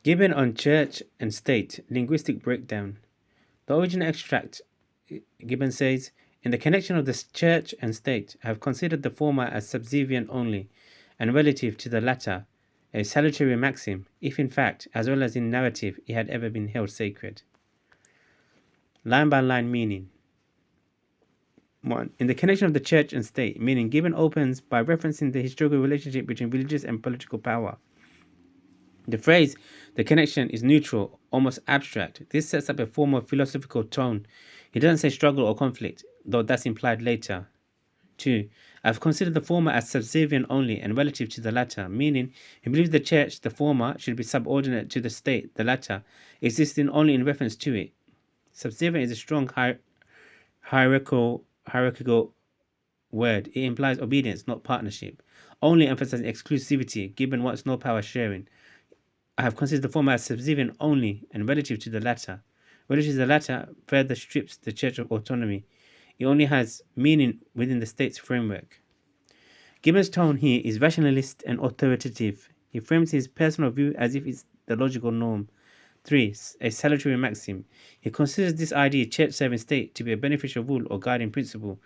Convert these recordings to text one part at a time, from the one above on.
Gibbon on Church and State, Linguistic Breakdown. The original extract, Gibbon says, in the connection of the church and state, I have considered the former as subservient only, and relative to the latter, a salutary maxim, if in fact, as well as in narrative, it had ever been held sacred. Line by line meaning. 1. In the connection of the church and state, meaning Gibbon opens by referencing the historical relationship between religious and political power. The phrase, the connection, is neutral, almost abstract. This sets up a form of philosophical tone. He doesn't say struggle or conflict, though that's implied later. 2. I've considered the former as subservient only and relative to the latter, meaning he believes the church, the former, should be subordinate to the state, the latter, existing only in reference to it. Subservient is a strong hierarchical word. It implies obedience, not partnership. Only emphasizing exclusivity, Gibbon wants no power sharing. I have considered the former as subservient only and relative to the latter. Relative to the latter further strips the church of autonomy. It only has meaning within the state's framework. Gibbon's tone here is rationalist and authoritative. He frames his personal view as if it's the logical norm. 3. A salutary maxim. He considers this idea, church-serving state, to be a beneficial rule or guiding principle.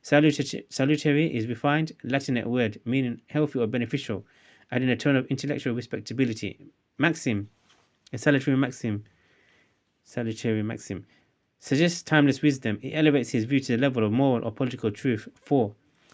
Salutary is refined Latinate word meaning healthy or beneficial, adding a tone of intellectual respectability. Maxim, a salutary maxim, suggests timeless wisdom. It elevates his view to the level of moral or political truth. 4.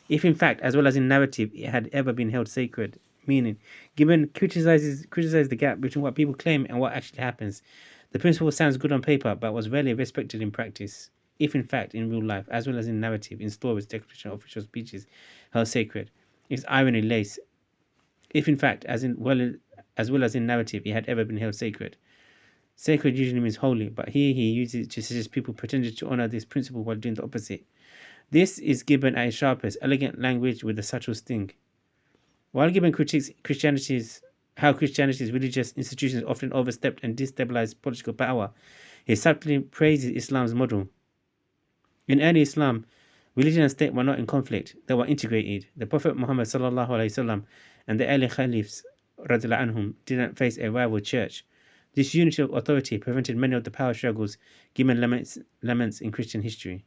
If in fact, as well as in narrative, it had ever been held sacred, meaning Gibbon criticizes the gap between what people claim and what actually happens. The principle sounds good on paper, but was rarely respected in practice. If in fact, in real life, as well as in narrative, in stories, declaration, official speeches, held sacred, its irony lays. If in fact, as well as in narrative, it had ever been held sacred. Sacred usually means holy, but here he uses it to suggest people pretended to honor this principle while doing the opposite. This is Gibbon at his sharpest, elegant language with a subtle sting. While Gibbon critiques how Christianity's religious institutions often overstepped and destabilized political power, he subtly praises Islam's model. In early Islam, religion and state were not in conflict, they were integrated. The Prophet Muhammad ﷺ and the early caliphs didn't face a rival church. This unity of authority prevented many of the power struggles Gibbon laments in Christian history.